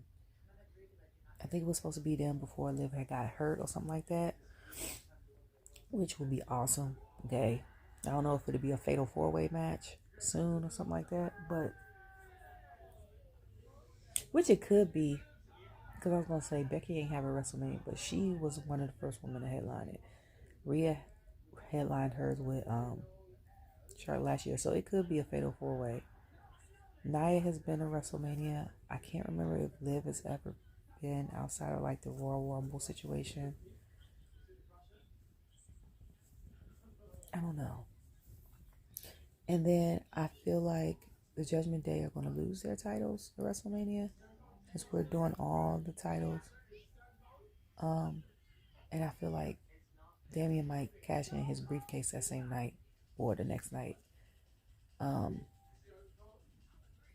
I think it was supposed to be them before Liv had got hurt or something like that, which would be awesome. Okay, I don't know if it'll be a fatal 4-way match soon or something like that, but which it could be. Because I was gonna say Becky ain't have a WrestleMania, but she was one of the first women to headline it. Rhea headlined hers with Charlotte last year, so it could be a fatal 4-way. Nia has been a WrestleMania. I can't remember if Liv has ever been outside of like the Royal Rumble situation. I don't know. And then I feel like the Judgment Day are going to lose their titles at WrestleMania since we're doing all the titles. And I feel like Damian might cash in his briefcase that same night or the next night.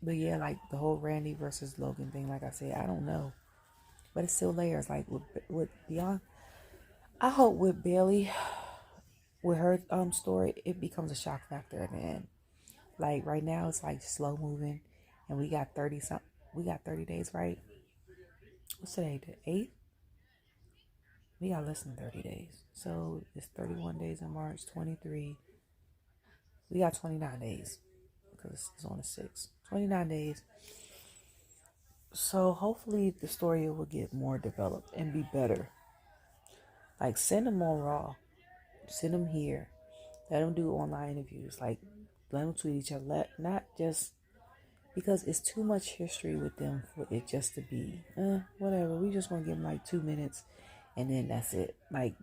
But yeah, like the whole Randy versus Logan thing, like I said, I don't know. But it's still layers. Like with Beyond, I hope with Bayley, with her story, it becomes a shock factor at the end. Like right now, it's like slow moving, and we got 30 something. We got 30 days, right? What's today? The 8th. We got less than 30 days. So it's 31 days in March. 23. We got 29 days because it's on the 6th. 29 days. So hopefully the story will get more developed and be better. Like send them on Raw. Send them here. Let them do online interviews. Like let them tweet each other. Not just because it's too much history with them for it just to be whatever. We just want to give them like 2 minutes and then that's it. Like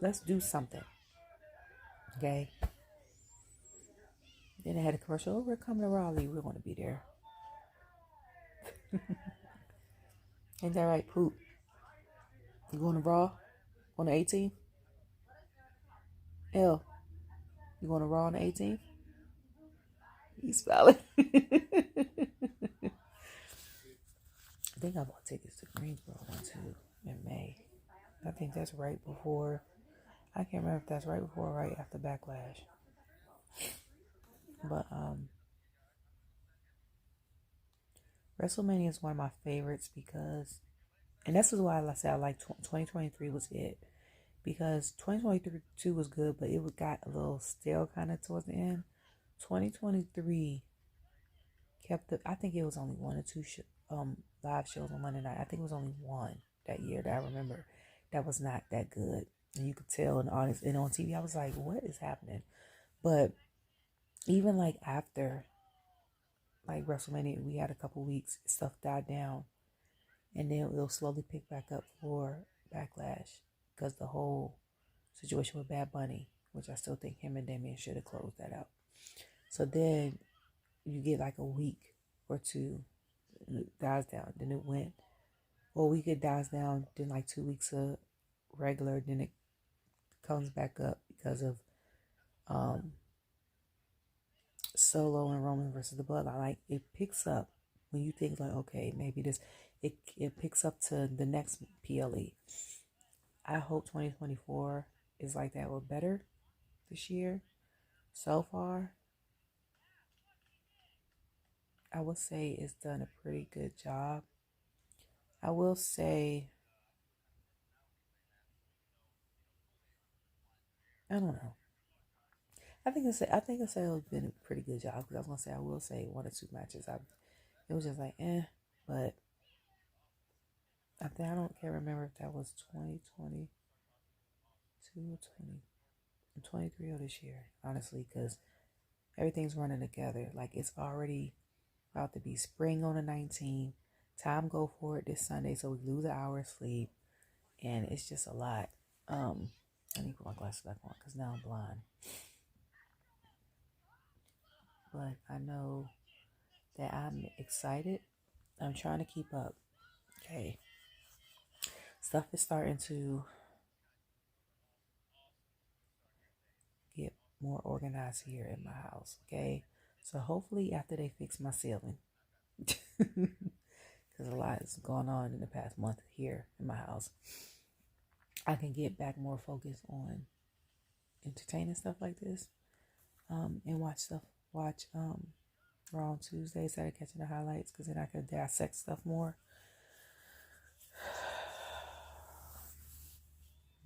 let's do something. Okay. Then they had a commercial. Oh, we're coming to Raleigh. We're going to be there. Ain't that right, Poop? You going to Raw on the 18th? L, you going to Raw on the 18th? He's smiling. I think I bought tickets to Greensboro one too in May. I think that's right before. I can't remember if that's right before or right after Backlash. But WrestleMania is one of my favorites because, and this is why I said I like 2023 was it. Because 2022 was good, but it got a little stale kind of towards the end. 2023 kept I think it was only one or two live shows on Monday night. I think it was only one that year that I remember that was not that good. And you could tell in the audience and on TV, I was like, what is happening? But even like after like WrestleMania, we had a couple weeks, stuff died down. And then it'll slowly pick back up for Backlash because the whole situation with Bad Bunny, which I still think him and Damian should have closed that out. So then you get like a week or two, it dies down. Then it went, or a week it dies down, then like 2 weeks of regular, then it comes back up because of Solo and Roman versus the Bloodline. Like it picks up when you think like, okay, maybe this, it picks up to the next PLE. I hope 2024 is like that or better this year. So far, I would say it's done a pretty good job. I will say, I don't know. I think it's been a pretty good job because I was gonna say I will say one or two matches. It was just like but I can't remember if that was 2022 or 23 or this year, honestly, because everything's running together. Like it's already about to be spring on the 19th. Time go for it this Sunday, so we lose an hour of sleep, and it's just a lot. I need to put my glasses back on because now I'm blind. But I know that I'm excited. I'm trying to keep up. Okay. Stuff is starting to get more organized here in my house. Okay. So hopefully after they fix my ceiling, because a lot has gone on in the past month here in my house, I can get back more focused on entertaining stuff like this. And watch Raw on Tuesdays, instead of catching the highlights, because then I could dissect stuff more.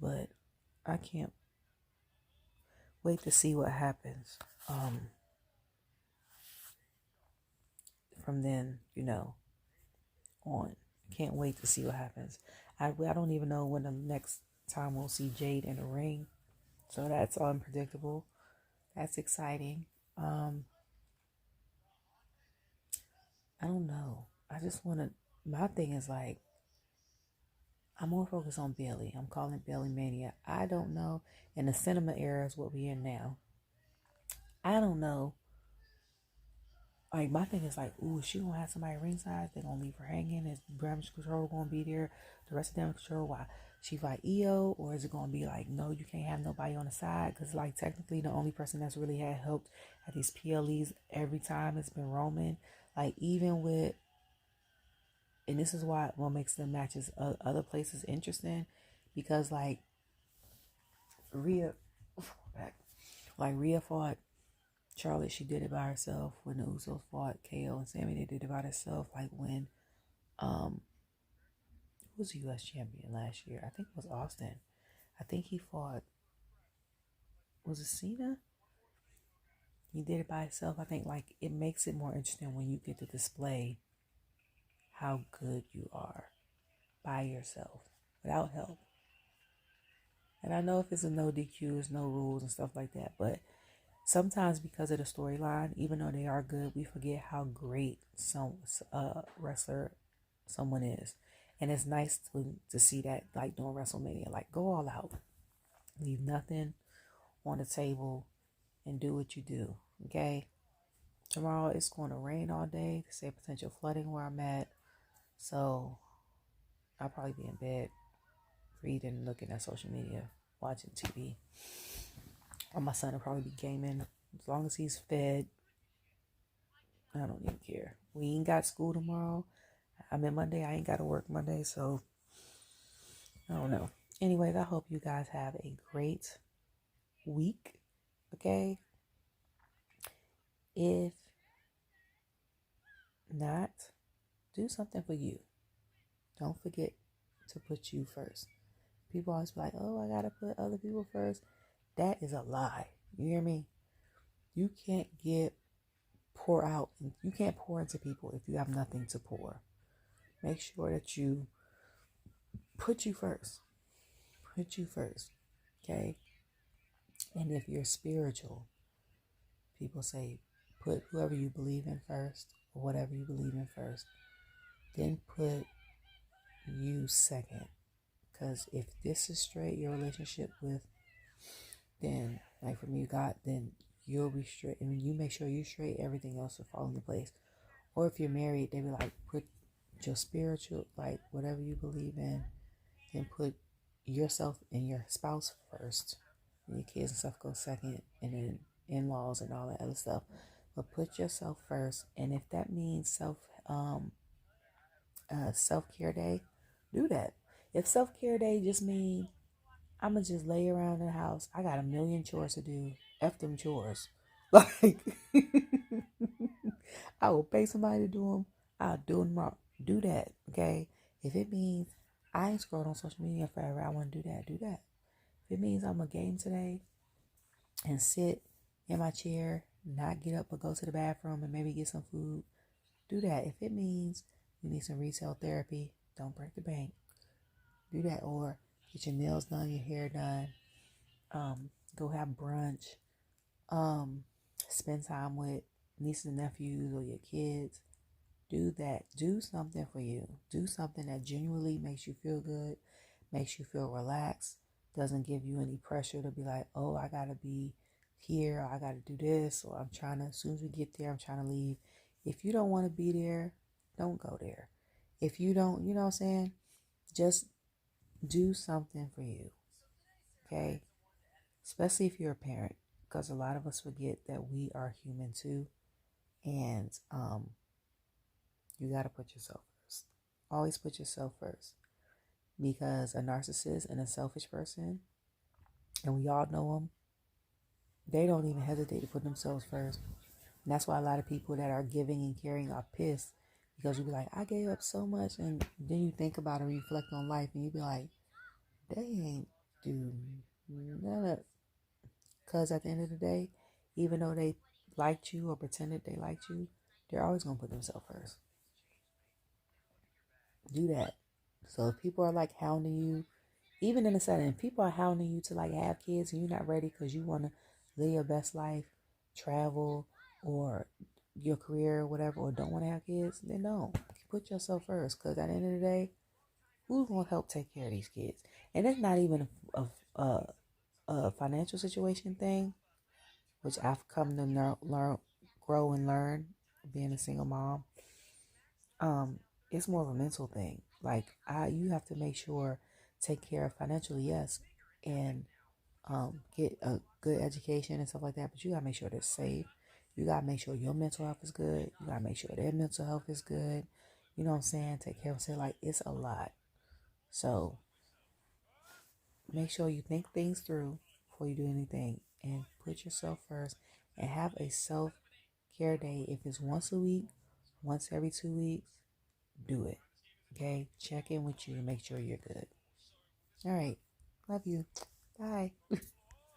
But I can't wait to see what happens. From then, on. Can't wait to see what happens. I don't even know when the next time we'll see Jade in the ring. So that's unpredictable. That's exciting. I don't know. I just want to, my thing is like, I'm more focused on Bayley. I'm calling it Bayley Mania. I don't know. In the cinema era is what we're in now. I don't know. Like, my thing is like, ooh, is she gonna have somebody ringside? They're gonna leave her hanging? Is Damage Control gonna be there? The rest of Damage Control while she fight EO? Or is it gonna be like, no, you can't have nobody on the side? Because, like, technically the only person that's really had helped at these PLEs every time has been Roman. Like, even with, and this is what makes the matches other places interesting, because like Rhea fought Charlotte, she did it by herself. When the Usos fought KO and Sammy, they did it by themselves. Like when who was the US champion last year? I think it was Austin. I think he fought, was it Cena? He did it by himself. I think like it makes it more interesting when you get to display how good you are by yourself without help. And I know if it's a no DQs, no rules and stuff like that, but sometimes because of the storyline, even though they are good, we forget how great some wrestler someone is. And it's nice to see that, like during WrestleMania, like go all out, leave nothing on the table, and do what you do. Okay. Tomorrow it's going to rain all day. They say potential flooding where I'm at, so I'll probably be in bed, reading, looking at social media, watching TV. Or my son will probably be gaming. As long as he's fed, I don't even care. We ain't got school tomorrow. I mean, Monday, I ain't got to work Monday, so I don't know. Anyways, I hope you guys have a great week, okay? If not, do something for you. Don't forget to put you first. People always be like, oh, I got to put other people first. That is a lie. You hear me? You can't pour out. You can't pour into people if you have nothing to pour. Make sure that you put you first. Put you first. Okay? And if you're spiritual, people say put whoever you believe in first, or whatever you believe in first. Then put you second. Because if this is straight, your relationship with, then, like for me, God, then you'll be straight. And when you make sure you're straight, everything else will fall into place. Or if you're married, they be like, put your spiritual, like whatever you believe in, then put yourself and your spouse first. And your kids and stuff go second, and then in-laws and all that other stuff. But put yourself first. And if that means self-care day, do that. If self-care day just means I'ma just lay around in the house, I got a million chores to do. F them chores. Like I will pay somebody to do them. I'll do them tomorrow. Do that, okay? If it means I ain't scrolled on social media forever, I want to do that. Do that. If it means I'm a game today and sit in my chair, not get up but go to the bathroom and maybe get some food, do that. If it means you need some retail therapy, don't break the bank. Do that. Or get your nails done, your hair done. Go have brunch. Spend time with nieces and nephews or your kids. Do that. Do something for you. Do something that genuinely makes you feel good, makes you feel relaxed, doesn't give you any pressure to be like, oh, I gotta be here, or I gotta do this, or I'm trying to, as soon as we get there, I'm trying to leave. If you don't want to be there, don't go there. If you don't, you know what I'm saying? Just do something for you, okay? Especially if you're a parent, because a lot of us forget that we are human too, and you got to put yourself first. Always put yourself first, because a narcissist and a selfish person, and we all know them, they don't even hesitate to put themselves first. And that's why a lot of people that are giving and caring are pissed, because you be like, I gave up so much, and then you think about it, reflect on life, and you be like, they ain't do none of. Because at the end of the day, even though they liked you or pretended they liked you, they're always gonna put themselves first. Do that. So if people are like hounding you, even in a setting, if people are hounding you to like have kids and you're not ready because you want to live your best life, travel, or your career or whatever, or don't want to have kids, then don't. Put yourself first, because at the end of the day, who's going to help take care of these kids? And it's not even a financial situation thing, which I've come to learn, grow and learn being a single mom. It's more of a mental thing. Like you have to make sure, take care of financially, yes, and get a good education and stuff like that. But you gotta make sure they're safe. You gotta make sure your mental health is good. You gotta make sure their mental health is good. You know what I'm saying? Take care of them. Like, it's a lot. So make sure you think things through before you do anything, and put yourself first, and have a self-care day. If it's once a week, once every 2 weeks, do it. Okay? Check in with you and make sure you're good. All right. Love you. Bye.